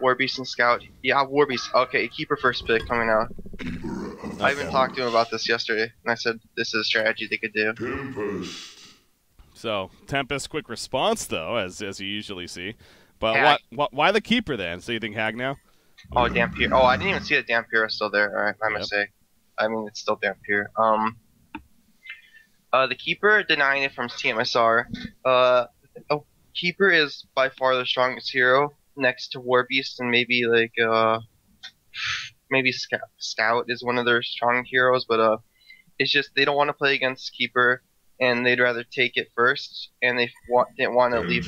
Warbeast and Scout. Yeah, Warbeast. Okay, keeper first pick coming out. I even talked to him about this yesterday, and I said this is a strategy they could do. So Tempest, quick response though, as you usually see. But Hag. why the keeper then? So you think Hag now? Oh, Dampier. Oh, I didn't even see that Dampier is still there. All right, my Yep. mistake. I mean, it's still Dampier. The keeper denying it from tmsR. Keeper is by far the strongest hero next to Warbeast, and maybe like maybe Scout is one of their strong heroes, but it's just they don't want to play against Keeper, and they'd rather take it first, and didn't want to leave.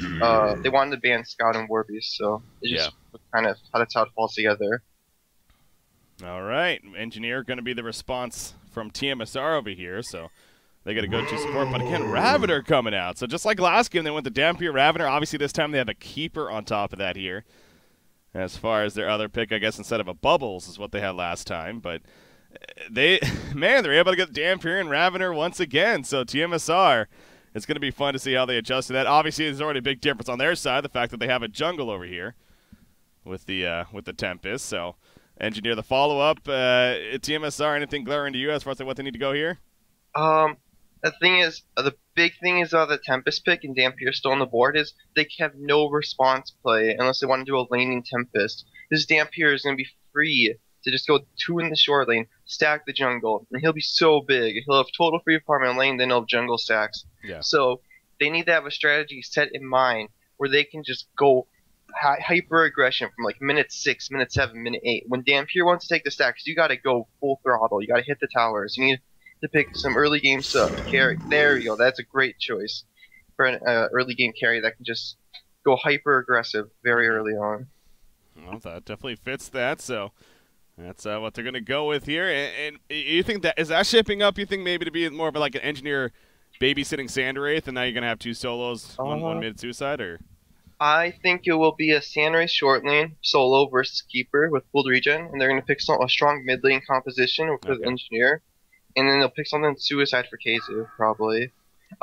They wanted to ban Scout and Warbeast, so it just kind of that's how it falls together. All right, Engineer going to be the response from tmsR over here, so they got to go to support. But again, Ravender coming out. So just like last game, they went to Dampier, Ravender. Obviously, this time they have a keeper on top of that here. As far as their other pick, I guess instead of a Bubbles is what they had last time. But they're able to get Dampier and Ravender once again. So tmsR, it's going to be fun to see how they adjust to that. Obviously, there's already a big difference on their side, the fact that they have a jungle over here with the Tempest. So Engineer, the follow-up, tmsR, anything glaring to you as far as what they need to go here? The big thing is the Tempest pick and Dampier still on the board is they have no response play unless they want to do a laning Tempest. This Dampier is going to be free to just go 2 in the short lane, stack the jungle, and he'll be so big. He'll have total free farm in lane, then he'll have jungle stacks. Yeah. So they need to have a strategy set in mind where they can just go hyper aggression from like minute 6, minute 7, minute 8. When Dampier wants to take the stacks, you got to go full throttle. You got to hit the towers. You need to pick some early game stuff. Carry. There you go. That's a great choice for an early game carry that can just go hyper aggressive very early on. Well, that definitely fits that. So that's what they're going to go with here. And you think that shaping up? You think maybe to be more of like an Engineer babysitting Sandwraith, and now you're going to have 2 solos, one mid suicide, or? I think it will be a Sandwraith short lane solo versus keeper with full regen, and they're going to pick a strong mid lane composition with Engineer. And then they'll pick something suicide for Keizu, probably.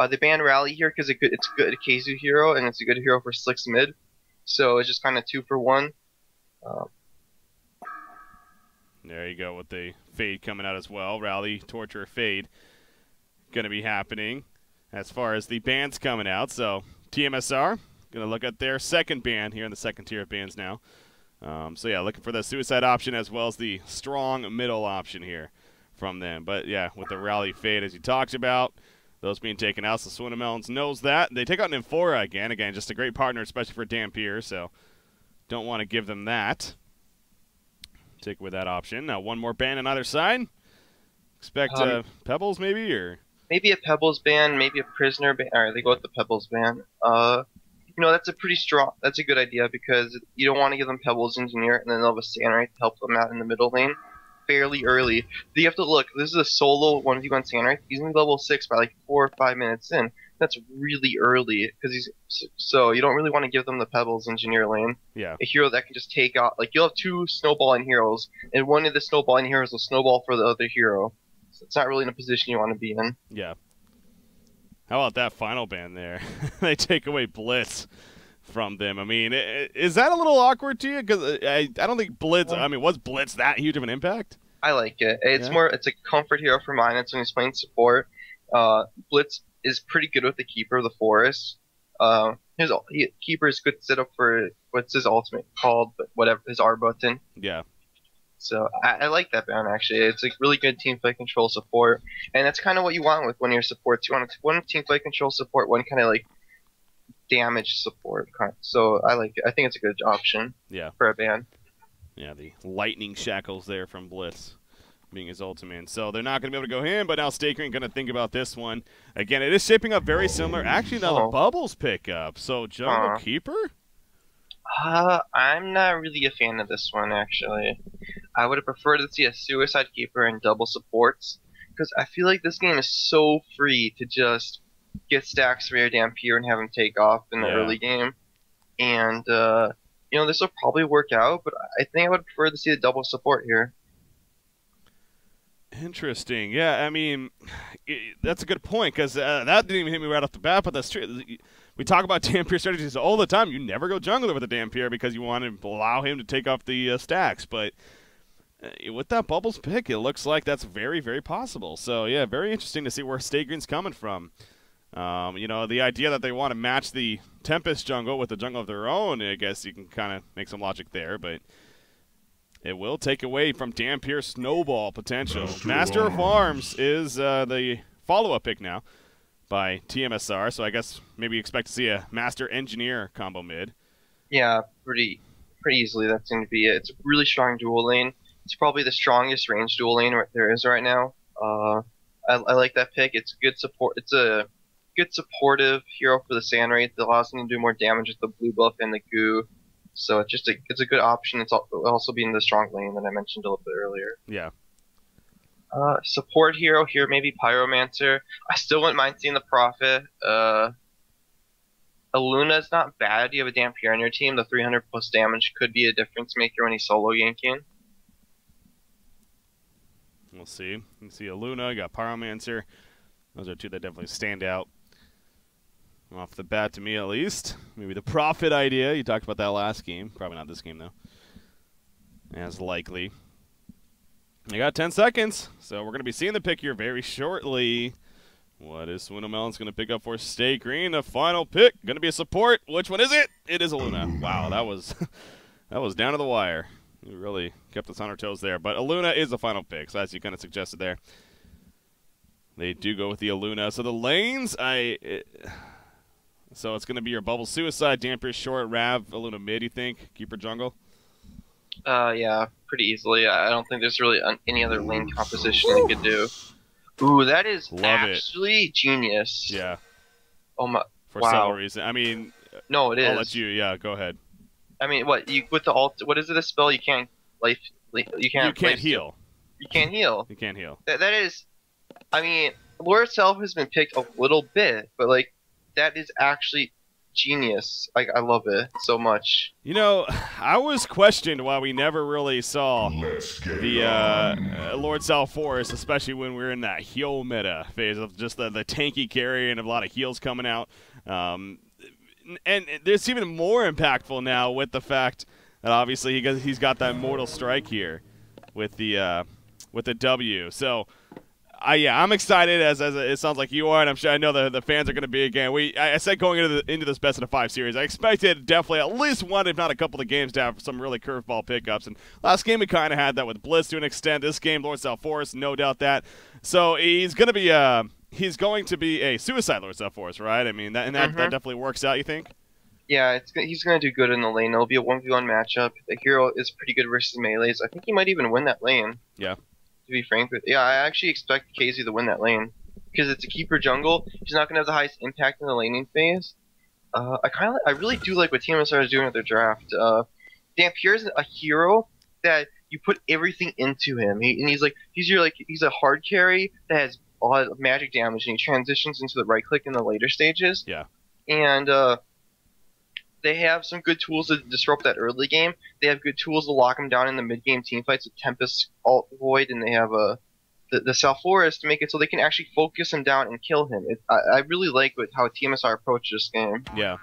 They banned Rally here because it's a good Keizu hero, and it's a good hero for Slick's mid. So it's just kind of 2 for 1. There you go with the Fade coming out as well. Rally, Torture, Fade going to be happening as far as the bans coming out. So tmsR going to look at their second ban here in the second tier of bans now. So yeah, looking for the suicide option as well as the strong middle option here from them. But yeah, with the Rally Fade as you talked about, those being taken out, so Swinamelons knows that. They take out Nymphora again. Again, just a great partner, especially for Dampier, so don't want to give them that. Take away that option. Now one more ban on either side. Expect Pebbles maybe, or? Maybe a Pebbles ban, maybe a Prisoner ban. Alright, they go with the Pebbles ban. That's a good idea because you don't want to give them Pebbles Engineer and then they'll have a Sandwraith to help them out in the middle lane fairly early. You have to look, this is a solo 1v1 Sandwraith. He's going to be level 6 by like 4 or 5 minutes in. That's really early because so you don't really want to give them the Pebbles Engineer lane. Yeah. A hero that can just take out, like you'll have 2 snowballing heroes and one of the snowballing heroes will snowball for the other hero. So it's not really in a position you want to be in. Yeah. How about that final ban there? They take away Blitz from them. I mean, is that a little awkward to you? Because I don't think Blitz, was Blitz that huge of an impact? I like it. It's it's a comfort hero for mine. It's when he's playing support. Blitz is pretty good with the Keeper of the Forest. Keeper is good setup for, what's his ultimate called, but whatever, his R button. Yeah. So I like that ban actually. It's a really good teamfight control support, and that's kind of what you want with one of your supports. You want one teamfight control support, one kind of like damage support. So I like it. I think it's a good option. Yeah. For a ban. Yeah, the lightning shackles there from Blitz being his ultimate. So they're not going to be able to go in, but now Stakering going to think about this one. Again, it is shaping up very similar. Actually, now the Bubbles pick up. So Jungle Keeper? I'm not really a fan of this one, actually. I would have preferred to see a Suicide Keeper and double supports, because I feel like this game is so free to just get stacks for your Dampier and have him take off in the early game. And, this will probably work out, but I think I would prefer to see a double support here. Interesting. Yeah, I mean, that's a good point, because that didn't even hit me right off the bat, but that's true. we talk about Dampier strategies all the time. You never go jungler with a Dampier because you want to allow him to take off the stacks. But with that Bubbles pick, it looks like that's very, very possible. So, yeah, very interesting to see where Stay Green's coming from. You know, the idea that they want to match the Tempest jungle with a jungle of their own, I guess you can kind of make some logic there, but it will take away from Dampier's snowball potential. Master of Arms is the follow-up pick now by tmsR, so I guess maybe expect to see a Master Engineer combo mid. Yeah, pretty easily that's going to be it. It's a really strong dual lane. It's probably the strongest range dual lane there is right now. I like that pick. It's good support. It's a good supportive hero for the sand rate that allows him to do more damage with the blue buff and the goo. So it's a good option. It's also being the strong lane that I mentioned a little bit earlier. Yeah. Support hero here, maybe Pyromancer. I still wouldn't mind seeing the Prophet. Luna's not bad. You have a Dampier on your team. The 300 plus damage could be a difference maker when he's solo yanking. We'll see. You can see a Luna, you got Pyromancer. Those are two that definitely stand out off the bat to me, at least. Maybe the Prophet idea. You talked about that last game. Probably not this game, though. As likely. You got 10 seconds, so we're going to be seeing the pick here very shortly. What is Swindlemelon's going to pick up for Stay Green? The final pick. Going to be a support. Which one is it? It is a Luna. Wow, that was that was down to the wire. We really kept us on our toes there. But Aluna is the final pick, so as you kind of suggested there. They do go with the Aluna. So the lanes, so it's going to be your Bubble Suicide, Dampier Short, Rav, Aluna mid, you think? Keeper jungle? Yeah, pretty easily. I don't think there's really any other lane composition they could do. Ooh, that is actually genius. Yeah. Oh my! For several reasons. I mean, no, it is. I'll let you. Yeah, go ahead. I mean, what you with the alt? What is it? A spell you can't life? You can't. You can't heal. You can't heal. You can't heal. That is. I mean, lore itself has been picked a little bit, but like that is actually genius. Like I love it so much. You know, I was questioned why we never really saw the Lord South Forest, especially when we were in that heal meta phase of just the tanky carry and a lot of heals coming out. And it's even more impactful now with the fact that obviously he's got that Mortal Strike here with the W. So. Yeah, I'm excited as it sounds like you are, and I'm sure I know the fans are going to be again. I said going into this best of the 5 series, I expected definitely at least one, if not a couple of games, to have some really curveball pickups. And last game we kind of had that with Blitz to an extent. This game, Lord South Forest, no doubt that. So he's going to be a Suicide Lord South Forest, right? I mean that definitely works out. You think? Yeah, he's going to do good in the lane. It'll be a 1v1 matchup. The hero is pretty good versus melees. I think he might even win that lane. Yeah. To be frank with I actually expect KZ to win that lane because it's a keeper jungle. He's not gonna have the highest impact in the laning phase. I really do like what tmsR is doing with their draft. Dampier is a hero that you put everything into him. He's a hard carry that has a lot of magic damage, and he transitions into the right click in the later stages. Yeah, and they have some good tools to disrupt that early game. They have good tools to lock him down in the mid-game team fights with Tempest, Alt Void, and they have the South Forest to make it so they can actually focus him down and kill him. I really like how tmsR approached this game. Yeah.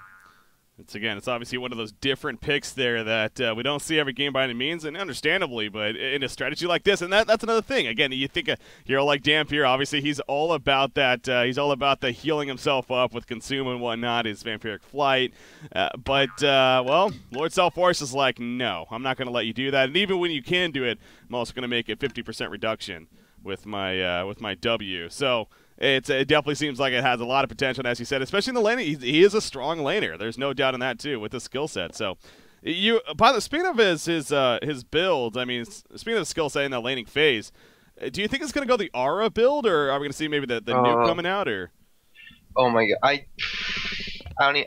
It's obviously one of those different picks there that we don't see every game by any means, and understandably, but in a strategy like this, and that's another thing. Again, you think a hero like Dampier, obviously he's all about that. He's all about the healing himself up with Consume and whatnot, his Vampiric Flight. Well, Lord South Forest is like, no, I'm not going to let you do that. And even when you can do it, I'm also going to make a 50% reduction with my W. So. It definitely seems like it has a lot of potential, and as you said, especially in the laning. He is a strong laner. There's no doubt in that too with the skill set. So, speaking of his build, I mean, speaking of the skill set in the laning phase, do you think it's going to go the Aura build, or are we going to see maybe the nuke coming out, or? Oh my god, I kind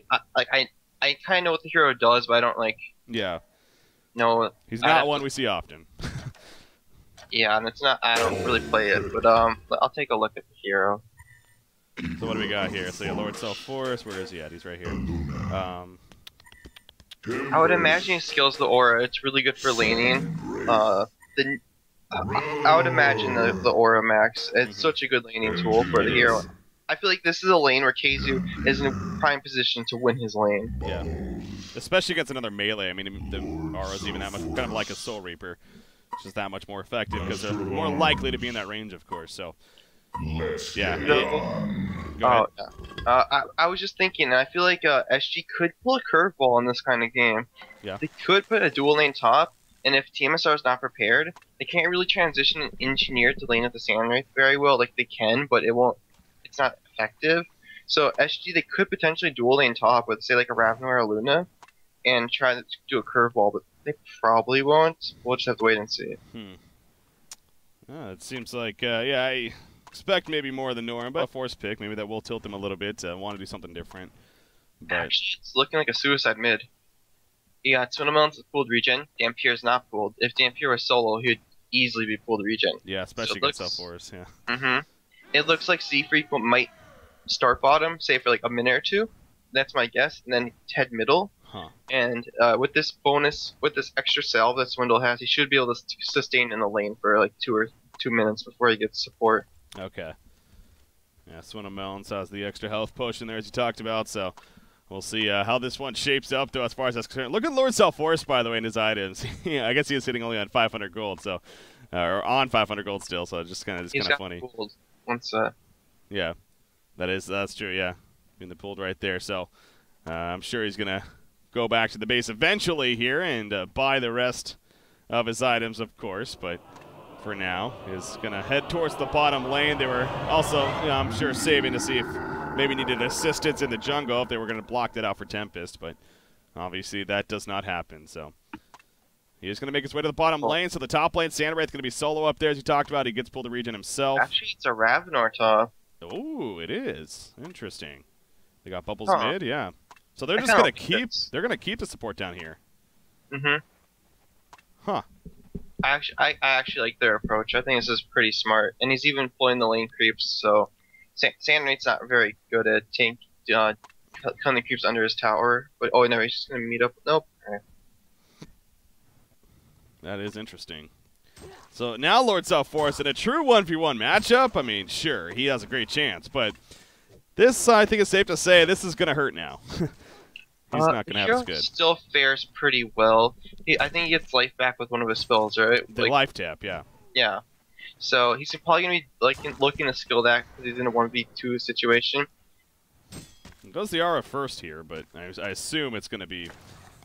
of know what the hero does, but I don't like. Yeah. No. He's not one we see often. Yeah, and it's not. I don't really play it, but I'll take a look at the hero. So what do we got here? So yeah, Lord South Forest. Where is he at? He's right here. I would imagine he skills the aura. It's really good for laning. I would imagine the aura max. It's such a good laning tool for the hero. I feel like this is a lane where Keizu is in a prime position to win his lane. Yeah. Especially against another melee. I mean, the Aura's even that much, kind of like a Soul Reaper. It's just that much more effective because they're more likely to be in that range, of course. So, yeah. Go ahead. I was just thinking, I feel like SG could pull a curveball in this kind of game. Yeah. They could put a dual lane top, and if tmsR is not prepared, they can't really transition an engineer to lane with the Sand Wraith very well. Like, they can, but it won't. It's not effective. So SG, they could potentially dual lane top with, say, like a Ravna or a Luna, and try to do a curveball, but they probably won't. We'll just have to wait and see. It seems like, yeah, I expect maybe more than norm, but a force pick, maybe that will tilt them a little bit. Want to do something different. But actually, it's looking like a suicide mid. You got Sunamelon's pooled regen. Dampier's not pooled. If Dampier was solo, he would easily be pooled regen. Yeah, especially against Self-Force, yeah. It looks like Seafreak might start bottom, say for like a minute or two. That's my guess, and then head middle. And with this bonus, with this extra salve that Swindle has, he should be able to sustain in the lane for like 2 minutes before he gets support. Okay. Yeah, Swindle Melons has the extra health potion there, as you talked about, so we'll see how this one shapes up, though, as far as that's concerned. Look at Lord Self-Force, by the way, in his items. I guess he is hitting only on 500 gold, so or on 500 gold still, so it's just kind of funny. Gold once, yeah, that's true. Yeah, in the pooled right there. So I'm sure he's gonna go back to the base eventually here and buy the rest of his items, of course. But for now, he's gonna head towards the bottom lane. They were also, I'm sure, saving to see if maybe needed assistance in the jungle if they were gonna block that out for Tempest. But obviously that does not happen. So he is going to make his way to the bottom lane, so the top lane, Sand Wraith's going to be solo up there, as you talked about. He gets pulled to regen himself. Actually, it's a Ravenor top. Ooh, it is. Interesting. They got Bubbles mid, yeah. So they're just going to keep, the support down here. Huh. I actually like their approach. I think this is pretty smart. And he's even pulling the lane creeps, so Sand Wraith's not very good at cutting the creeps under his tower. But, oh, no, he's just going to meet up. Nope. That is interesting. So now Lord Self-Force in a true 1v1 matchup. I mean, sure, he has a great chance, but this, I think it's safe to say, this is going to hurt now. He's not going to have as good. Still fares pretty well. I think he gets life back with one of his spells, right? The life tap, yeah. Yeah. So he's probably going to be looking to skill that because he's in a 1v2 situation. He does the Aura first here, but I assume it's going to be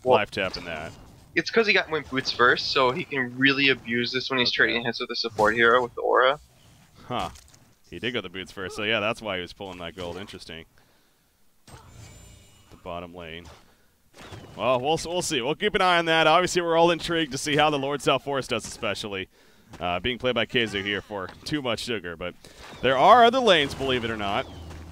life tap in that. It's because he went boots first, so he can really abuse this when he's trading hits with the support hero with the aura. Huh. He did go the boots first, so yeah, that's why he was pulling that gold. Interesting. The bottom lane. Well, we'll see. We'll keep an eye on that. Obviously, we're all intrigued to see how the Lord Self-Force does, especially. Being played by Keizu here for Too Much Sugar. But there are other lanes, believe it or not.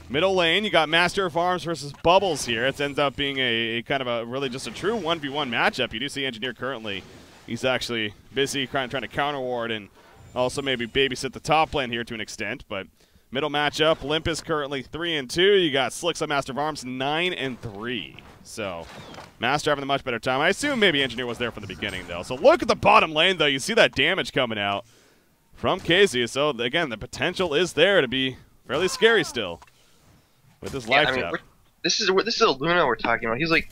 Middle lane, you got Master of Arms versus Bubbles here. It ends up being a kind of a really just a true 1v1 matchup. You do see Engineer currently. He's actually busy trying to counter ward and also maybe babysit the top lane here to an extent. But middle matchup, Olympus currently 3-2. You got Slicks on Master of Arms 9-3. So Master having a much better time. I assume maybe Engineer was there from the beginning, though. So look at the bottom lane, though. You see that damage coming out from Keizu. So, again, the potential is there to be fairly scary still. With his life tap. This is a Luna we're talking about. He's like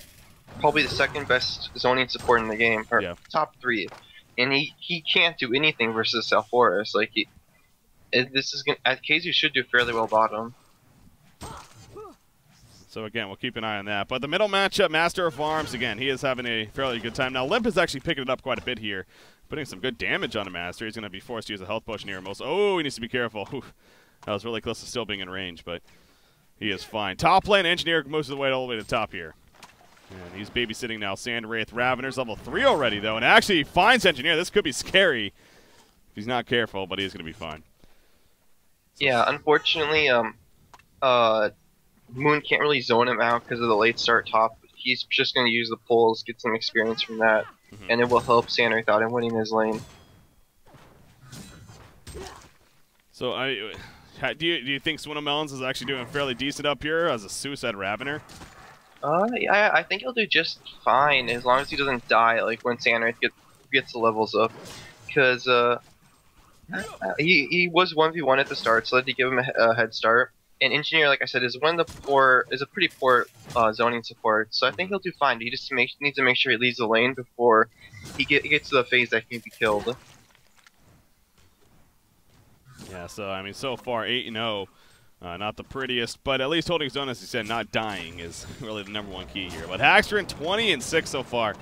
probably the second best zoning support in the game, or top 3, and he can't do anything versus Self-Force. Like Keizu should do fairly well bottom. So again, we'll keep an eye on that. But the middle matchup, Master of Arms, again, he is having a fairly good time. Now Limp is actually picking it up quite a bit here, putting some good damage on a Master. He's going to be forced to use a health potion here most. Oh, he needs to be careful. Whew. That was really close to still being in range, but he is fine. Top lane, Engineer most of the way all the way to the top here. And he's babysitting now. Sand Wraith Ravener's level 3 already, though. And actually finds Engineer. This could be scary if he's not careful, but he's going to be fine. So, yeah, unfortunately, Moon can't really zone him out because of the late start top. He's just going to use the pulls, get some experience from that, and it will help Sand Wraith out in winning his lane. So, do you think Swindle Melons is actually doing fairly decent up here as a Suicide Ravener? Yeah, I think he'll do just fine as long as he doesn't die like when Sand Wraith gets the levels up. Because he was 1v1 at the start, so that did give him a head start. And Engineer, like I said, is a pretty poor zoning support. So I think he'll do fine. He just needs to make sure he leaves the lane before he gets to the phase that he can be killed. Yeah, so, I mean, so far, 8-0. Not the prettiest, but at least holding his own, as he said, not dying is really the #1 key here. But Hackster 20-6 so far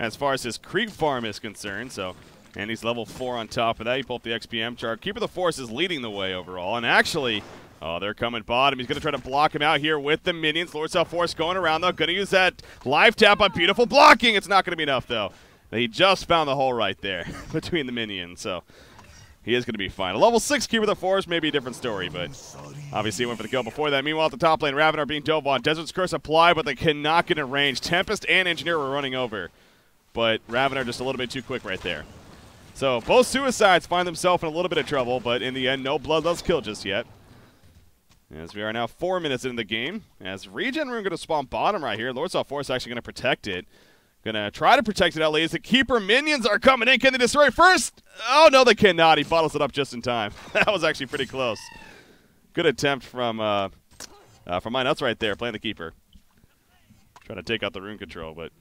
as his creep farm is concerned. So, and he's level 4 on top of that. You pull up the XPM chart. Keeper of the Forest is leading the way overall. And actually, oh, they're coming bottom. He's going to try to block him out here with the minions. Lord South Forest going around, though. Going to use that live tap on beautiful blocking. It's not going to be enough, though. He just found the hole right there between the minions. So, he is going to be fine. A level 6 Keeper of the Forest may be a different story, but obviously he went for the kill before that. Meanwhile, at the top lane, Ravenar being dove on. Desert's Curse applied, but they cannot get in range. Tempest and Engineer were running over, but Ravenar just a little bit too quick right there. So both suicides find themselves in a little bit of trouble, but in the end, no bloodlust kill just yet. As we are now 4 minutes into the game, as Regen Rune going to spawn bottom right here. Lord South Forest actually going to protect it. Gonna try to protect it, at least. The Keeper minions are coming in. Can they destroy it first? Oh, no, they cannot. He bottles it up just in time. That was actually pretty close. Good attempt from my nuts right there, playing the Keeper. Trying to take out the rune control, but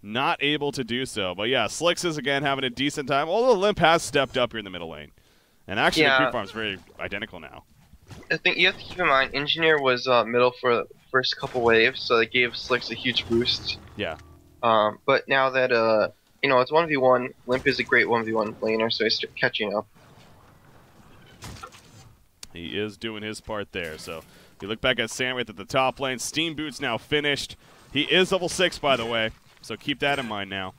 not able to do so. But yeah, Slicks is again having a decent time. Although Limp has stepped up here in the middle lane. And actually, the creep farm's very identical now. I think you have to keep in mind, Engineer was middle for the first couple waves, so they gave Slicks a huge boost. Yeah. But now that, it's 1v1, Limp is a great 1v1 laner, so he's catching up. He is doing his part there. So if you look back at Sandwith at the top lane, Steam Boot's now finished. He is level 6, by the way, so keep that in mind now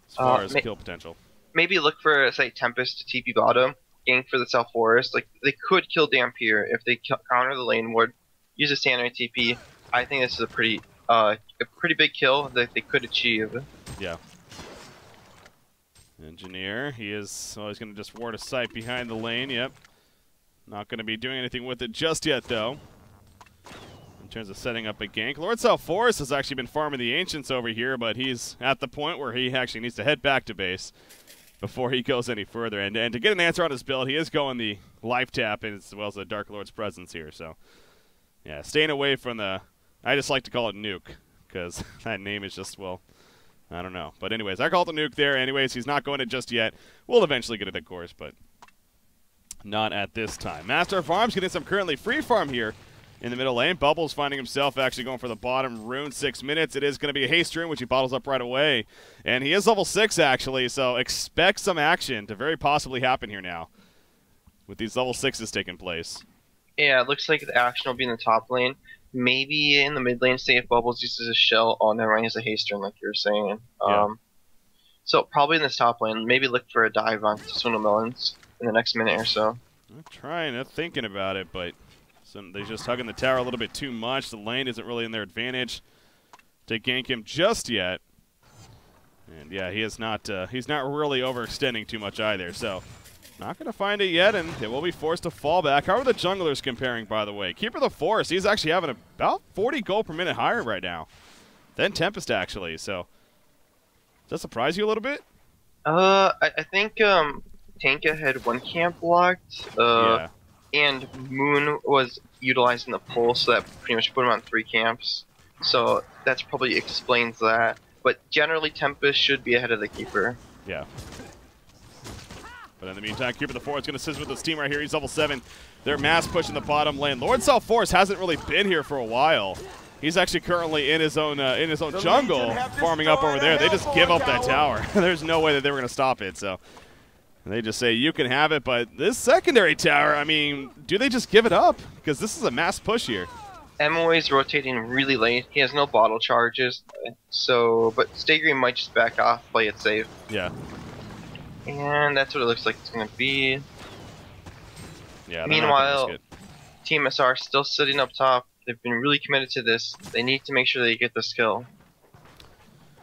as far as kill potential. Maybe look for, say, Tempest to TP bottom, gank for the South Forest. Like, they could kill Dampier if they counter the lane ward, use a standard TP. I think this is a pretty big kill that they could achieve. Yeah. Engineer, he's going to just ward a sight behind the lane. Yep. Not going to be doing anything with it just yet, though. In terms of setting up a gank. Lord South Forest has actually been farming the Ancients over here, but he's at the point where he actually needs to head back to base before he goes any further. And to get an answer on his build, he is going the life tap as well as the Dark Lord's presence here. So, yeah, staying away from the... I just like to call it nuke, because that name is just, well, I don't know. But anyways, I call it the nuke there. Anyways, he's not going it just yet. We'll eventually get it, of course, but not at this time. Master of Arms getting some currently free farm here in the middle lane. Bubbles finding himself actually going for the bottom rune. 6 minutes. It is going to be a haste rune, which he bottles up right away. And he is level 6, actually, so expect some action to very possibly happen here now with these level 6s taking place. Yeah, it looks like the action will be in the top lane. Maybe in the mid lane, say if Bubbles uses a shell. Oh, never mind, he has a haste rune, like you were saying. Yeah. So probably in this top lane, maybe look for a dive on Swindle Melons in the next minute or so. I'm trying, I'm thinking about it, but they're just hugging the tower a little bit too much. The lane isn't really in their advantage to gank him just yet. And yeah, he's not really overextending too much either, so not going to find it yet, and they will be forced to fall back. How are the junglers comparing, by the way? Keeper of the Forest, he's actually having about 40 gold per minute higher right now than Tempest, actually. So, does that surprise you a little bit? I think Tanka had one camp locked, yeah. And Moon was utilizing the pull, so that pretty much put him on 3 camps. So, that's probably explains that. But generally, Tempest should be ahead of the Keeper. Yeah. But in the meantime, Keeper of the Forest going to assist with his team right here. He's level 7. They're mass pushing the bottom lane. Lord South Forest hasn't really been here for a while. He's actually currently in his own jungle, farming up over there. They just give up that tower. There's no way that they were going to stop it. So they just say, you can have it. But this secondary tower, I mean, do they just give it up? Because this is a mass push here. Emoy's rotating really late. He has no bottle charges. But Stay Green might just back off, play it safe. Yeah. And that's what it looks like it's going to be. Yeah. Meanwhile, tmsR still sitting up top. They've been really committed to this. They need to make sure they get this kill.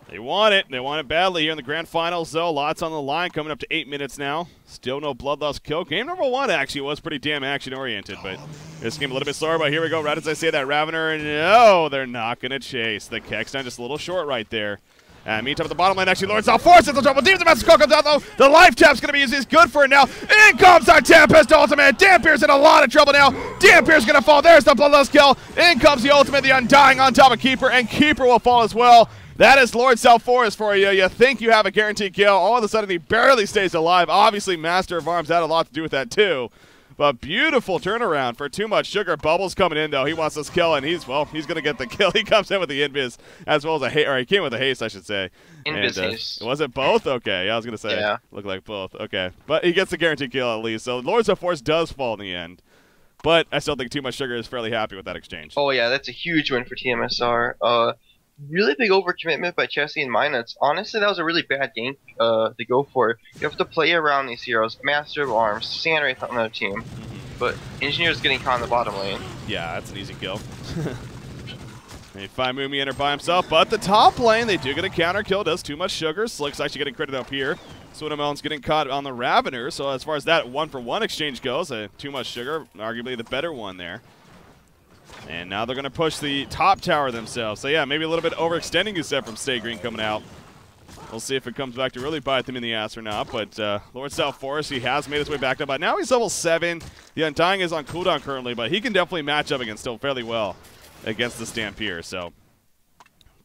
They want it. They want it badly here in the grand finals, though. Lots on the line, coming up to 8 minutes now. Still no bloodlust kill. Game number 1 actually was pretty damn action-oriented, but this game a little bit slower. But here we go. Right as I say that, Ravenar, no, they're not going to chase. The Kexton just a little short right there. And meantime, at the bottom lane, actually, Lord South forces the trouble. Deep the Master Skull comes out, though. The life tap's going to be used. He's good for it now. In comes our Tempest ultimate. Dampier's in a lot of trouble now. Dampier's going to fall. There's the Bloodlust kill. In comes the ultimate, the Undying on top of Keeper, and Keeper will fall as well. That is Lord South Forest for you. You think you have a guaranteed kill. All of a sudden, he barely stays alive. Obviously, Master of Arms had a lot to do with that, too. But beautiful turnaround for Too Much Sugar. Bubbles coming in, though. He wants this kill, and he's going to get the kill. He comes in with the invis as well as a haste. Or he came with a haste, I should say. Invis haste. Was it both? Okay, yeah, I was going to say. Yeah. Looked like both. Okay. But he gets the guaranteed kill at least. So Lords of Force does fall in the end. But I still think Too Much Sugar is fairly happy with that exchange. Oh, yeah, that's a huge win for tmsR. Really big overcommitment by Chessie and Minus. Honestly, that was a really bad game to go for. You have to play around these heroes. Master of Arms, Sandwraith on another team. But Engineer's getting caught in the bottom lane. Yeah, that's an easy kill. They find Moomy enter by himself, but the top lane, they do get a counter kill. Does Too Much Sugar. Slick's actually getting credit up here. Swinamelon's getting caught on the Ravener, so as far as that 1-for-1 exchange goes, Too Much Sugar, arguably the better one there. And now they're going to push the top tower themselves. So yeah, maybe a little bit overextending, you said, from Stay Green coming out. We'll see if it comes back to really bite them in the ass or not. But Lord South Forest, he has made his way back up. But now he's level 7. The Undying is on cooldown currently, but he can definitely match up against still fairly well against the Stampier. So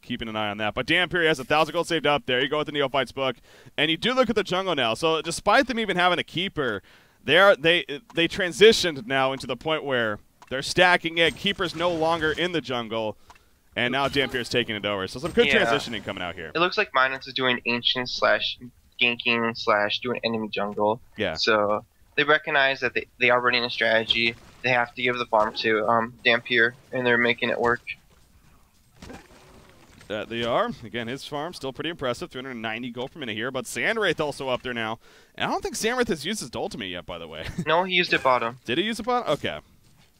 keeping an eye on that. But Dampier has 1,000 gold saved up. There you go with the Neophytes book. And you do look at the jungle now. So despite them even having a keeper, they transitioned now into the point where they're stacking it. Keeper's no longer in the jungle. And now Dampier's taking it over. So some good transitioning coming out here. It looks like Minus is doing ancient / ganking / doing enemy jungle. Yeah. So they recognize that they are running a strategy. They have to give the farm to Dampier, and they're making it work. That they are. Again, his farm still pretty impressive. 390 gold per minute here. But Sandwraith also up there now. And I don't think Sandwraith has used his ultimate yet, by the way. No, he used it bottom. Did he use it bottom? Okay.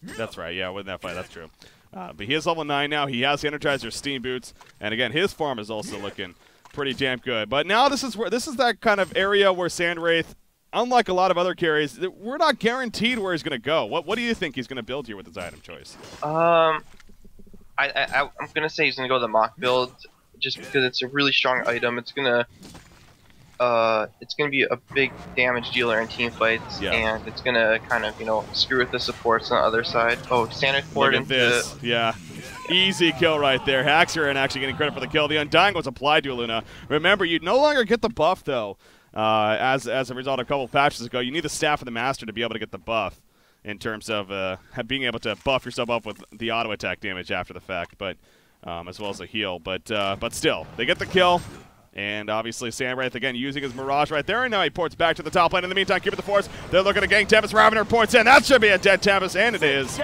That's right. Yeah, with that fight, that's true. But he is level 9 now. He has the Energizer Steam Boots. And again, his farm is also looking pretty damn good. But now this is that kind of area where Sandwraith, unlike a lot of other carries, we're not guaranteed where he's going to go. What do you think he's going to build here with his item choice? I'm gonna say he's gonna go the mock build, just because it's a really strong item. It's gonna be a big damage dealer in team fights, and it's gonna kind of screw with the supports on the other side. Oh, Sandwraith forward into this, yeah. Easy kill right there. Haxer and actually getting credit for the kill. The Undying was applied to Luna. Remember, you no longer get the buff though. As a result, a couple patches ago, you need the Staff of the Master to be able to get the buff. In terms of being able to buff yourself up with the auto attack damage after the fact, but as well as a heal. But still, they get the kill, and obviously Sandwraith again using his Mirage right there, and now he ports back to the top lane. In the meantime, keep it the force. They're looking to gank Tempest. Ravener ports in. That should be a dead Tempest, and it is.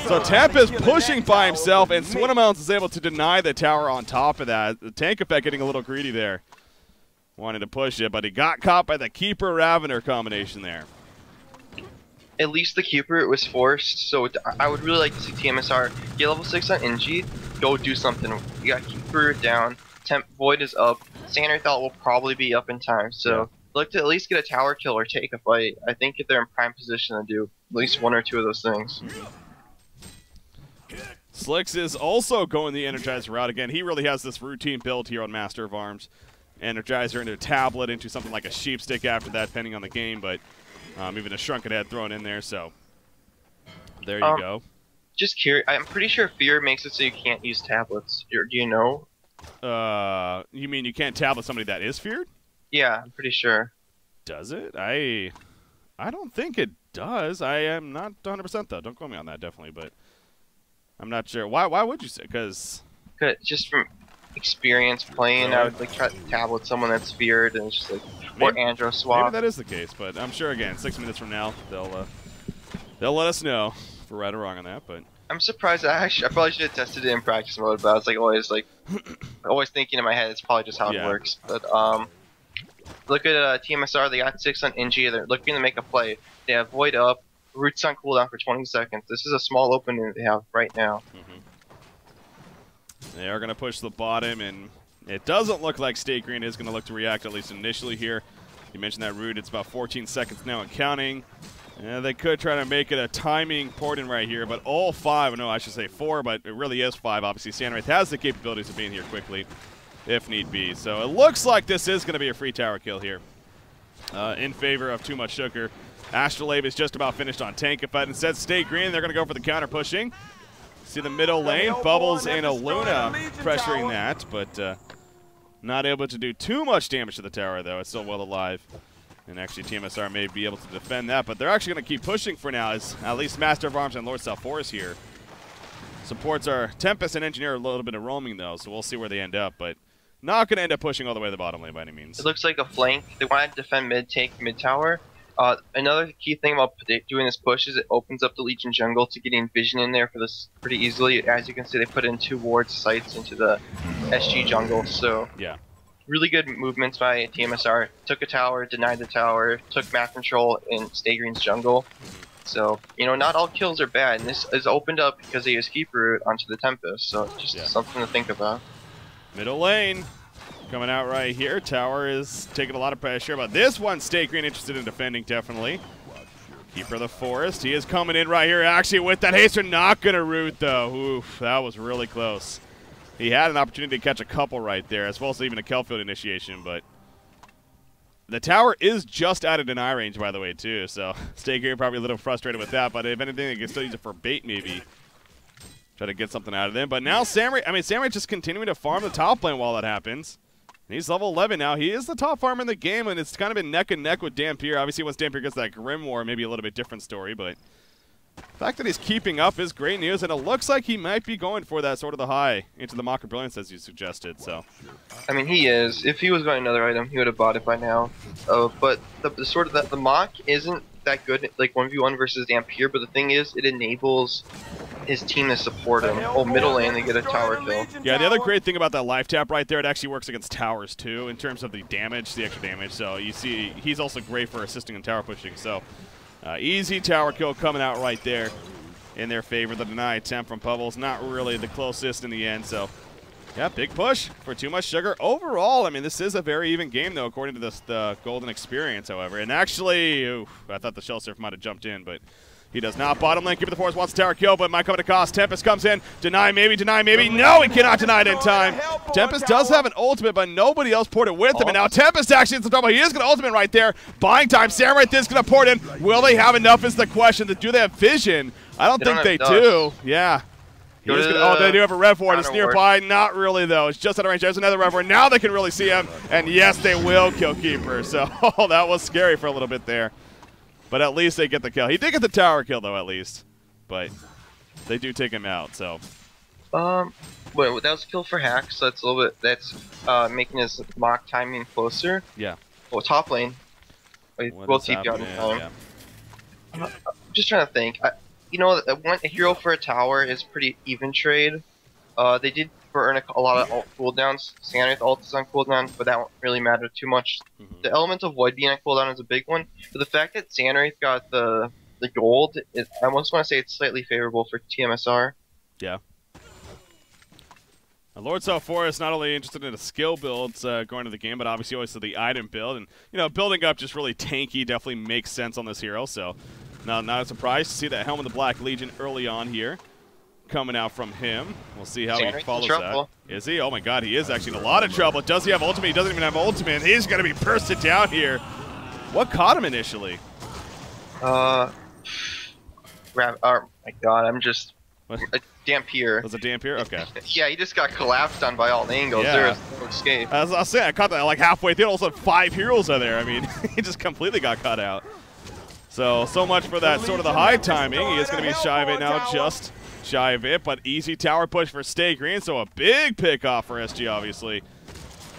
So Tempest pushing by himself, and Swinamelons is able to deny the tower on top of that. The tank effect getting a little greedy there. Wanted to push it, but he got caught by the Keeper Ravener combination there. At least the Keeper, it was forced, so I would really like to see tmsR get level 6 on NG, go do something. You got Keeper down, Void is up, Sandwraith will probably be up in time, so look to at least get a tower kill or take a fight. I think if they're in prime position to do at least one or two of those things. Slicks is also going the Energizer route again. He really has this routine build here on Master of Arms. Energizer into a tablet, into something like a sheep stick after that, depending on the game, but even a shrunken head thrown in there, so there you go. Just curious, I'm pretty sure Fear makes it so you can't use tablets. Do you know? You mean you can't tablet somebody that is feared? Yeah, I'm pretty sure. Does it? I don't think it does. I am not 100% though. Don't quote me on that, definitely, but I'm not sure. Why would you say? Because just from experience playing, I would like try to tablet someone that's feared, and it's just like or Andro swap. Maybe that is the case, but I'm sure again 6 minutes from now they'll let us know if we're right or wrong on that. But I'm surprised. I probably should have tested it in practice mode, but I was like always thinking in my head it's probably just how it works. But look at tmsR. They got 6 on NG. They're looking to make a play. They have Void up, Roots on cooldown for 20 seconds. This is a small opening they have right now. They are going to push the bottom, and it doesn't look like Stay Green is going to look to react, at least initially here. You mentioned that root. It's about 14 seconds now and counting. They could try to make it a timing port-in right here, but all 5, no, I should say 4, but it really is 5. Obviously, Sandwraith has the capabilities of being here quickly. if need be. So it looks like this is going to be a free tower kill here in favor of Too Much Sugar. Astrolabe is just about finished on Tankified. Instead, Stay Green, they're going to go for the counter pushing. See the middle lane, Bubbles and Aluna pressuring that, but not able to do too much damage to the tower, though. It's still well alive. And actually, tmsR may be able to defend that, but they're actually going to keep pushing for now, as at least Master of Arms and Lord Salforus here. Supports are Tempest and Engineer, a little bit of roaming, though, so we'll see where they end up, but not going to end up pushing all the way to the bottom lane by any means. It looks like a flank. They want to defend mid, take mid tower. Another key thing about doing this push is it opens up the Legion jungle to getting vision in there for this pretty easily. As you can see, they put in 2 ward sites into the SG jungle, so yeah. Really good movements by tmsR. Took a tower, denied the tower, took map control in Stay Green's jungle. So, you know, not all kills are bad, and this is opened up because they use Keeper Root onto the Tempest, so just something to think about. Middle lane coming out right here. Tower is taking a lot of pressure, but this one, Stay Green interested in defending, definitely. Keeper of the Forest, he is coming in right here, actually with that haster, not going to root though. Oof, that was really close. He had an opportunity to catch a couple right there, as well as even a Kelfield initiation, but the tower is just out of deny range, by the way, too, so Stay Green probably a little frustrated with that, but if anything, they can still use it for bait, maybe. Try to get something out of them, but now Samurai just continuing to farm the top lane while that happens. And he's level 11 now. He is the top farmer in the game, and it's kind of been neck and neck with Dampier. Obviously, once Dampier gets that Grimoire, maybe a little bit different story, but the fact that he's keeping up is great news, and it looks like he might be going for that sort of the high into the Mock of Brilliance, as you suggested. So, I mean, he is. If he was going another item, he would have bought it by now. But the sort of the Mock isn't that good, like 1v1 versus Dampier. But the thing is, it enables his team to support him. Oh, middle lane, they get a tower kill. Yeah, the other great thing about that life tap right there, it actually works against towers too, in terms of the damage, the extra damage. So you see, he's also great for assisting in tower pushing. So. Easy tower kill coming out right there in their favor. The deny attempt from Bubbles, not really the closest in the end. So, yeah, big push for Too Much Sugar. Overall, I mean, this is a very even game, though, according to the Golden Experience, however. And actually, oof, I thought the Shell Surf might have jumped in, but he does not. Bottom lane, Keeper of the Forest wants the tower kill, but it might come at a cost. Tempest comes in. Deny, maybe, deny, maybe. No, he cannot deny it in time. Tempest does have an ultimate, but nobody else poured it with him. And now Tempest actually hits the double. He is going to ultimate right there. Buying time. Samurai is going to pour it in. Will they have enough is the question. Do they have vision? I don't think they do. Yeah. Oh, they do have a rev ward. It's nearby. Not really, though. It's just out of range. There's another rev ward. Now they can really see him. And yes, they will kill Keeper. So that was scary for a little bit there. But at least they get the kill. He did get the tower kill, though, at least. But they do take him out, so. Wait, that was a kill for Hack, so that's a little bit, that's making his Mock timing closer. Yeah. Well, top lane. We'll TP out in time. Yeah. I'm just trying to think. You know, a hero for a tower is pretty even trade. They did burn a lot of ult cooldowns. Sandwraith ult is on cooldown, but that won't really matter too much. The element of Void being on cooldown is a big one, but the fact that Sandwraith got the gold, I almost want to say it's slightly favorable for tmsR. Yeah. Lord Salforus not only interested in the skill builds going to the game, but obviously also the item build, and you know, building up just really tanky definitely makes sense on this hero. So, not a surprise to see that Helm of the Black Legion early on here. Coming out from him. We'll see how he follows that. Is he? Oh my god, he is actually in a lot of trouble. Does he have ultimate? He doesn't even have ultimate. He's going to be bursted down here. What caught him initially? Oh my god, I'm just... Dampier. Was it Dampier? Okay. Yeah, he just got collapsed on by all angles. Yeah. There was no escape. As I was saying, I caught that like halfway through. All of a sudden, 5 heroes are there. I mean, he just completely got caught out. So much for that sort of the high timing. He is going to be shy of it now, just shy of it, but easy tower push for Stay Green, so a big pick off for SG, obviously.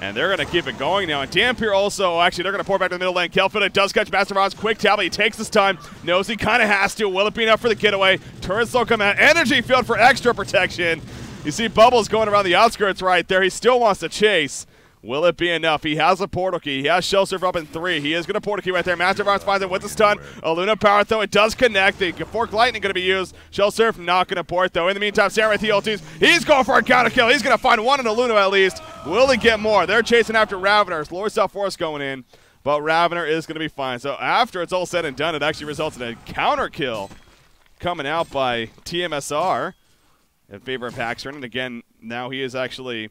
And they're going to keep it going now. And Dampier also, actually, they're going to pour back to the middle lane. Kelfield, it does catch Master of Arms. Quick tap, he takes his time. Knows he kind of has to. Will it be enough for the getaway? Turrets will come out. Energy field for extra protection. You see Bubbles going around the outskirts right there. He still wants to chase. Will it be enough? He has a portal key. He has Shell Surf up in 3. He is going to portal key right there. Master of Arms finds it with the stun. Aluna power, though. It does connect. The Fork Lightning going to be used. Shell Surf not going to port, though. In the meantime, Sandwraith ultis. He's going for a counter kill. He's going to find one in Aluna at least. Will he get more? They're chasing after Ravener. Lord Salforus going in, but Ravener is going to be fine. So after it's all said and done, it actually results in a counter kill coming out by tmsR in favor of Haxorn. And again, now he is actually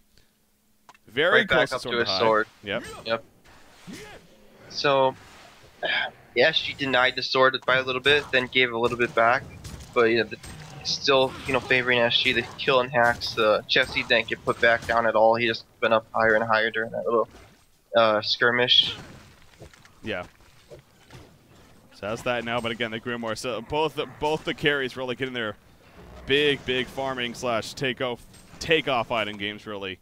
Very right close back up to to his high. sword. Yep. Yep. So, yeah, she denied the sword by a little bit, then gave a little bit back. But still, favoring SG. The kill and hacks. Chessie didn't get put back down at all. He just went up higher and higher during that little skirmish. Yeah. So how's that now? But again, the Grimoire. So both the carries really getting their big farming / takeoff item games really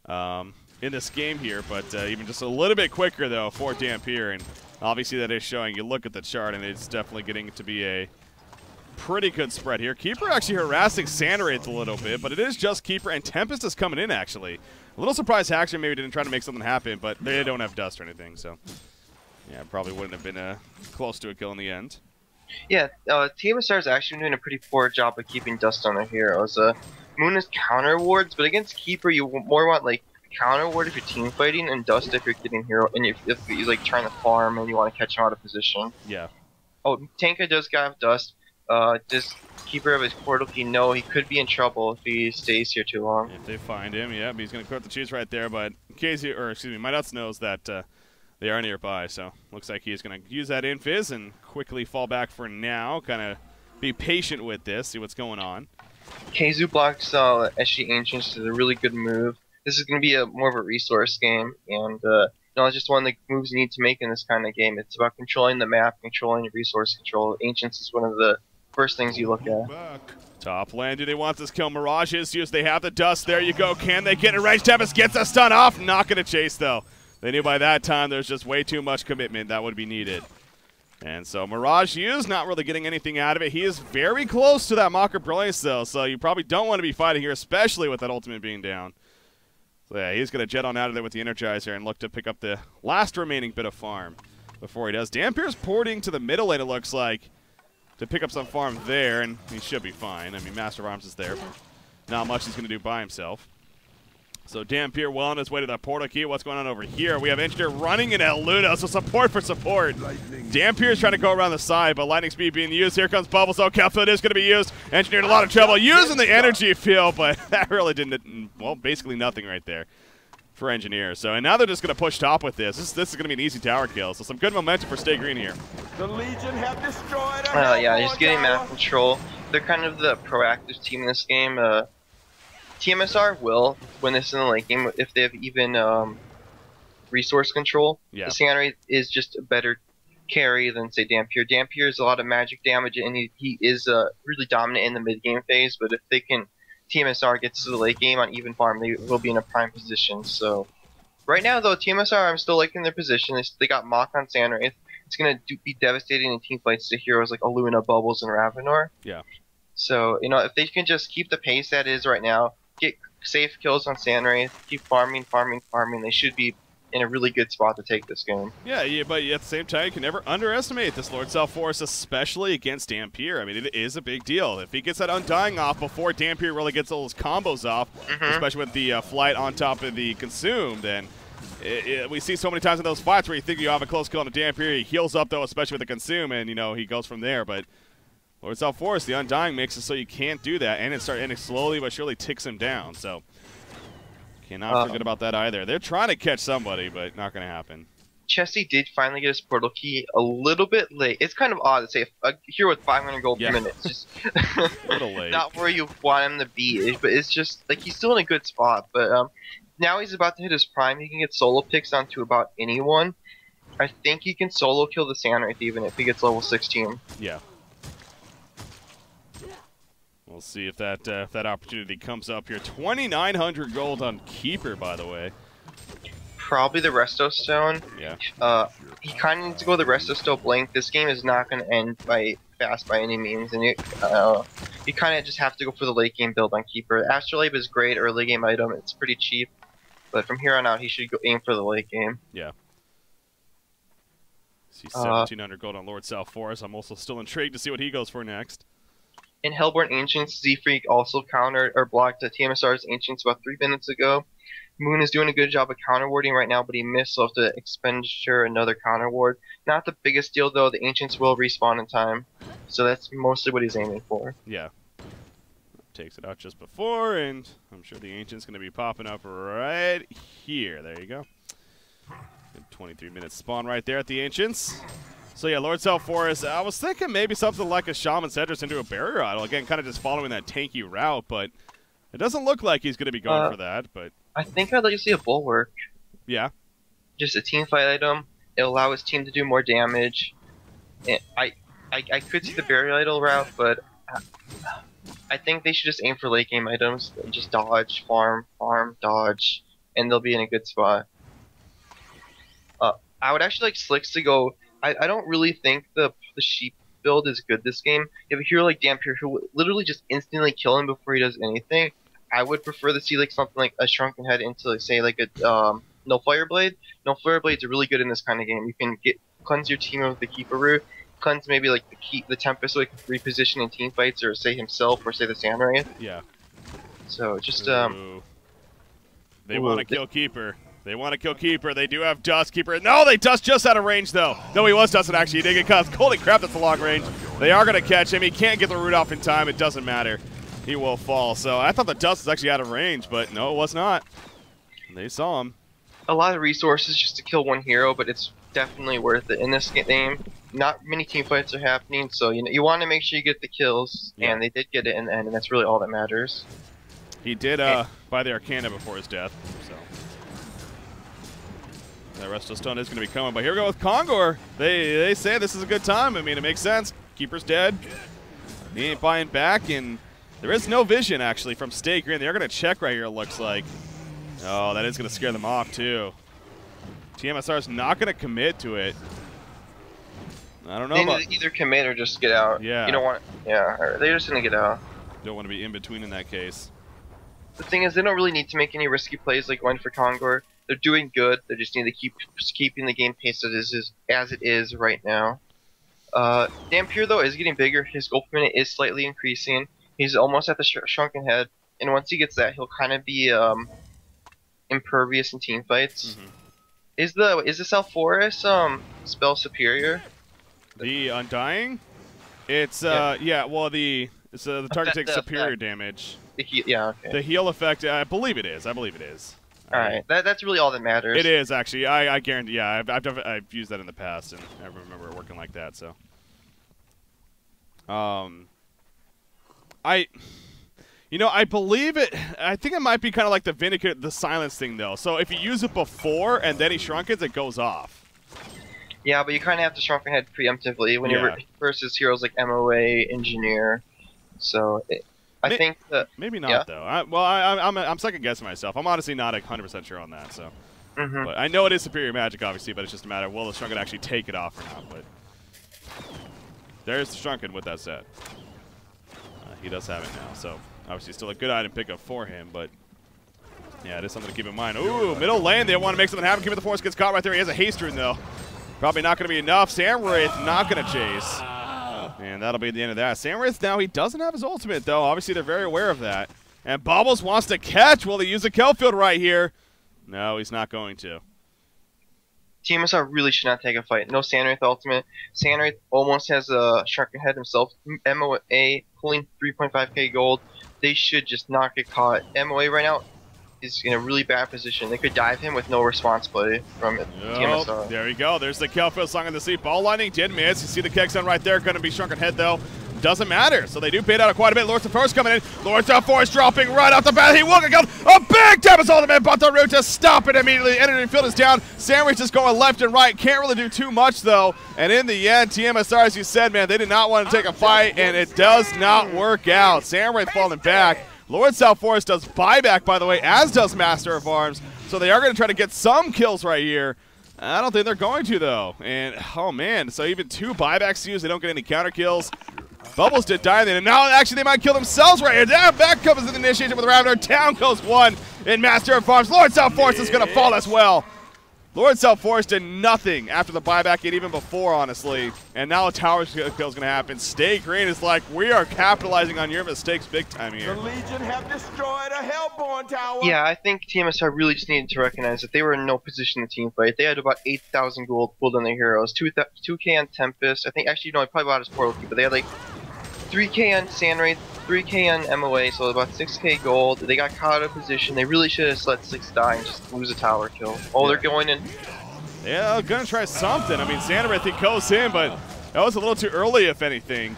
in this game here. But even just a little bit quicker though for Dampier, and obviously that is showing. You look at the chart, and it's definitely getting to be a pretty good spread here. Keeper actually harassing Sandwraith a little bit, but it is just Keeper, and Tempest is coming in actually. A little surprised Haxor maybe didn't try to make something happen, but they don't have dust or anything, so yeah, probably wouldn't have been close to a kill in the end. Yeah, tmsR is actually doing a pretty poor job of keeping dust on their heroes. Moon is counter wards, but against Keeper you more want like counter ward if you're team fighting, and dust if you're getting hero, and if you're like trying to farm and you want to catch him out of position. Yeah. Oh, Tanka does have dust. Does Keeper of his portal key? No, he could be in trouble if he stays here too long. If they find him, yeah, he's going to clear the cheese right there, but MyNuts knows that they are nearby, so looks like he's going to use that invis and quickly fall back for now, kind of be patient with this, see what's going on. Keizu blocks SG Ancients is a really good move. This is going to be more of a resource game, and it's just one of the moves you need to make in this kind of game. It's about controlling the map, controlling resource control. Ancients is one of the first things you look at. Top lane, do they want this kill? Mirage is used, they have the dust, there you go. Can they get it right? Tempest gets a stun off, not going to chase though. They knew by that time there's just way too much commitment that would be needed. And so Mirage used, not really getting anything out of it. He is very close to that Mocker Brilliance though, so you probably don't want to be fighting here, especially with that ultimate being down. So yeah, he's going to jet on out of there with the Energizer and look to pick up the last remaining bit of farm before he does. Dampier's porting to the middle lane, it looks like, to pick up some farm there, and he should be fine. I mean, Master of Arms is there. Not much he's going to do by himself. So Dampier well on his way to that portal key. What's going on over here? We have Engineer running in at Luna, so support for support. Dampier's trying to go around the side, but Lightning Speed being used. Here comes Bubbles. Oh, Calfield is going to be used. Engineer in a lot of trouble using the energy field, but that really didn't, well, basically nothing right there for Engineer. So, and now they're just going to push top with this. This is going to be an easy tower kill, so some good momentum for Stay Green here. The Legion have destroyed yeah, just getting map control. They're kind of the proactive team in this game. tmsR will win this in the late game if they have even resource control. Yeah. The Sandwraith is just a better carry than, say, Dampier. Dampier is a lot of magic damage, and he is really dominant in the mid game phase, but if they can tmsR gets to the late game on even farm, they will be in a prime position. So right now though, tmsR, I'm still liking their position. They got Mach on Sandwraith. It's gonna be devastating in team fights to heroes like Aluna, Bubbles, and Ravenor. Yeah. So if they can just keep the pace that is right now, get safe kills on Sandwraith, keep farming, they should be in a really good spot to take this game. Yeah, but at the same time, you can never underestimate this Lord Self Force, especially against Dampier. I mean, it is a big deal. If he gets that Undying off before Dampier really gets all his combos off, especially with the flight on top of the Consume, then we see so many times in those fights where you think you have a close kill on a Dampier, he heals up, though, especially with the Consume, and, he goes from there. But Lord Self Force, the Undying makes it so you can't do that, and it slowly but surely ticks him down, so cannot forget about that either. They're trying to catch somebody, but not going to happen. Chessie did finally get his portal key a little bit late. It's kind of odd to say a hero with 500 gold per minute. It's just a little late. Not where you want him to be, but it's just like he's still in a good spot. But now he's about to hit his prime. He can get solo picks onto about anyone. I think he can solo kill the Sandwraith even if he gets level 16. Yeah. We'll see if that opportunity comes up here. 2,900 gold on Keeper, by the way. Probably the Resto Stone. Yeah. He kind of needs to go the Resto Stone Blink. This game is not going to end fast by any means, and you kind of just have to go for the late game build on Keeper. Astrolabe is great early game item. It's pretty cheap, but from here on out, he should go aim for the late game. Yeah. See 1,700 gold on Lord South Forest. I'm also still intrigued to see what he goes for next. In Hellborn Ancients, Z-Freak also countered or blocked tmsR's Ancients about 3 minutes ago. Moon is doing a good job of counter warding right now, but he missed, so have to expenditure another counter ward. Not the biggest deal though, the Ancients will respawn in time, so that's mostly what he's aiming for. Yeah. takes it out just before, and I'm sure the Ancient's going to be popping up right here. There you go. Good 23-minute spawn right there at the Ancients. So yeah, Lord Self-Forest, I was thinking maybe something like a Shaman Cedrus into a Barrier Idol. Again, kind of just following that tanky route, but it doesn't look like he's going to be going for that. But I think I'd like to see a Bulwark. Yeah. Just a team fight item. It'll allow his team to do more damage. And I could see the Barrier Idol route, but I think they should just aim for late game items. And just dodge, farm, dodge, and they'll be in a good spot. I would actually like Slicks to go. I don't really think the sheep build is good this game. If a hero like Dampier who will literally just instantly kill him before he does anything, I would prefer to see like something like a Shrunken Head into like, say like a No Fire Blade. No Fire Blades are really good in this kind of game. You can cleanse your team of the Keeper route, cleanse maybe like the Tempest so he can reposition in team fights, or say himself, or say the Sand Wraith. Yeah. So just they want to kill Keeper. They want to kill Keeper. They do have Dust. Keeper. No, they Dust just out of range, though. No, he was Dusted, actually. He did get cut. Holy crap, that's a long range. They are going to catch him. He can't get the root off in time. It doesn't matter. He will fall. So I thought the Dust was actually out of range, but no, it was not. They saw him. A lot of resources just to kill one hero, but it's definitely worth it. In this game, not many team fights are happening, so you want to make sure you get the kills, and they did get it in the end, and that's really all that matters. He did buy the Arcana before his death, so... That Resto Stone is going to be coming, but here we go with Kongor. They say this is a good time. I mean, it makes sense. Keeper's dead. He ain't buying back, and there is no vision, actually, from Stay Green. They're going to check right here, it looks like. Oh, that is going to scare them off, too. tmsR is not going to commit to it. I don't know. They need to either commit or just get out. Yeah. You don't want. Yeah, they're just going to get out. Don't want to be in between in that case. The thing is, they don't really need to make any risky plays like going for Kongor. They're doing good. They just need to keep keeping the game pace as it is right now. Dampier though is getting bigger. His gold per minute is slightly increasing. He's almost at the Shrunken Head, and once he gets that, he'll kind of be impervious in team fights. Is the Self-Forest spell superior? The Undying? It's yeah. Well, the target takes superior damage. Yeah. Okay. The heal effect, I believe it is. Alright, that's really all that matters. It is, actually. I guarantee, yeah, I've used that in the past, and I remember it working like that, so. I believe it, I think it might be kind of like the Vindicate, the silence thing, though. So if you use it before, and then he shrunkens, it goes off. Yeah, but you kind of have to Shrunken Head preemptively when you're versus heroes like MOA, Engineer, so... I think that maybe not though. I'm second guessing myself. I'm honestly not 100% sure on that. So, but I know it is superior magic, obviously. But it's just a matter of will the Shrunken actually take it off or not. But there's the Shrunken. With that said, he does have it now. So obviously still a good item pickup for him. But yeah, it is something to keep in mind. Ooh, middle lane. They want to make something happen. Keeper the Force gets caught right there. He has a haste rune though. Probably not going to be enough. Sand Wraith not going to chase. And that'll be the end of that. Sand Wraith now, he doesn't have his ultimate, though. Obviously, they're very aware of that. And Bubbles wants to catch. Will he use a Kelfield right here? No, he's not going to. tmsR really should not take a fight. No Sand Wraith ultimate. Sand Wraith almost has a Shrunken Head himself. MOA pulling 3.5k gold. They should just not get caught. MOA right now is in a really bad position. They could dive him with no response play from tmsR. There we go. There's the Kelfield song in the sleep. Ball lining did miss. You see the Kegson right there. Going to be Shrunken Head, though. Doesn't matter. So they do pay it out quite a bit. Lord Self-Forest coming in. Lord Self-Forest dropping right off the bat. He will get killed. A big damage ultimate, but the root to stop it immediately. Energy field is down. Sandwich is going left and right. Can't really do too much, though. And in the end, tmsR, as you said, man, they did not want to take a fight, and it does not work out. Sandwich falling back. Lord Self-Forest does buyback, by the way, as does Master of Arms. So they are going to try to get some kills right here. I don't think they're going to, though. And, oh, man, so even 2 buybacks used. They don't get any counter kills. Bubbles did die then, and now actually they might kill themselves right here. Down, back comes the initiation with the Ravener. Down goes 1 in Master of Arms. Lord Self-Forest is going to fall as well. Lord Self-Forest did nothing after the buyback and even before, honestly. And now a tower kill is going to happen. Stay Green is like, we are capitalizing on your mistakes big time here. The Legion have destroyed a Hellborn tower. Yeah, I think tmsR really just needed to recognize that they were in no position to team fight. They had about 8,000 gold pulled on their heroes. 2k on Tempest. I think, actually, no, probably about his Portal Key, but they had like 3k on Sand Wraith, 3K on MOA, so about 6K gold. They got caught out of position. They really should have just let 6 die and just lose a tower kill. Oh, they're going in. Yeah, gonna try something. I mean, Xander, I think, goes in, but that was a little too early, if anything.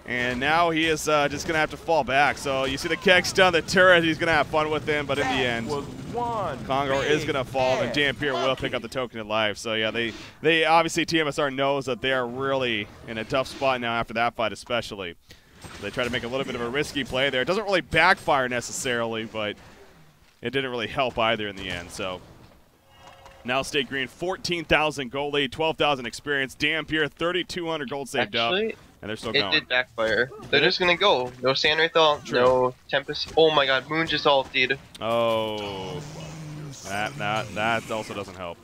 And now he is just gonna have to fall back. So you see the Kex down the turret. He's gonna have fun with him, but in the end, Congo is gonna fall, and Dampier will pick up the token of life. So yeah, they obviously TMSR knows that they are really in a tough spot now after that fight, especially. They try to make a little bit of a risky play there. It doesn't really backfire necessarily, but it didn't really help either in the end. So now Stay Green, 14,000 gold lead, 12,000 experience. Dampier, 3,200 gold saved up, and they're still going. It did backfire. They're just gonna go. No Sandwraith ult, no Tempest. Oh my God, Moon just ulted. Oh, that also doesn't help.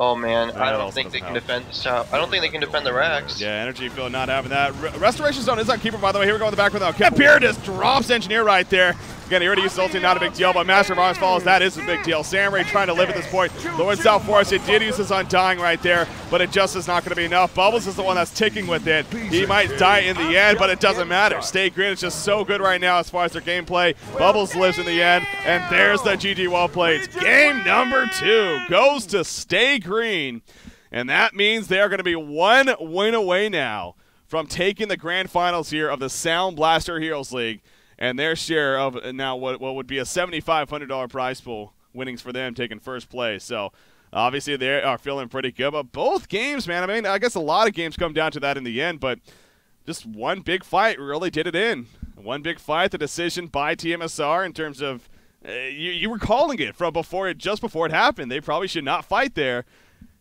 Oh man, I don't think they can defend this top. I don't think they can defend the Rex. Yeah, Energy Field not having that. Restoration Zone is on Keeper, by the way. Here we go in the back with Dampier just drops Engineer right there. Again, he already used ulti, not a big deal, but Master of Arms falls, that is a big deal. Samurai trying to live at this point. Lord South Forest, it did use his Undying right there, but it just is not going to be enough. Bubbles is the one that's ticking with it. He might die in the end, but it doesn't matter. Stay Green is just so good right now as far as their gameplay. Bubbles lives in the end, and there's the GG well played. Game number 2 goes to Stay Green, and that means they are going to be 1 win away now from taking the grand finals here of the SoundBlaster Heroes League, and their share of now what would be a $7,500 prize pool winnings for them, taking first place. So obviously they are feeling pretty good, but both games, man, I mean, I guess a lot of games come down to that in the end, but just one big fight really did it in. One big fight, the decision by TMSR in terms of you were calling it from before just before it happened. They probably should not fight there.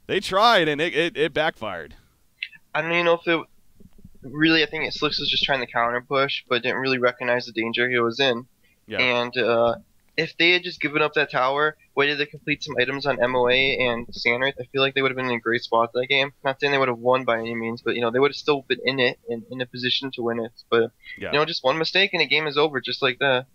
They tried, and it backfired. I don't even know if it really, I think Slicks was just trying to counter push, but didn't really recognize the danger he was in. Yeah. And if they had just given up that tower, waited to complete some items on MOA and Sandwraith, I feel like they would have been in a great spot that game. Not saying they would have won by any means, but you know, they would have still been in it and in a position to win it. But you know, just one mistake and the game is over, just like that.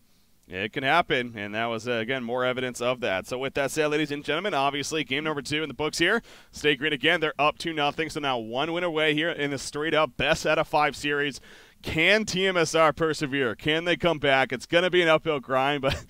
It can happen, and that was, again, more evidence of that. So with that said, ladies and gentlemen, obviously game number 2 in the books here. Stay Green again, they're up 2-0, so now 1 win away here in the straight-up best out of 5 series. Can TMSR persevere? Can they come back? It's going to be an uphill grind, but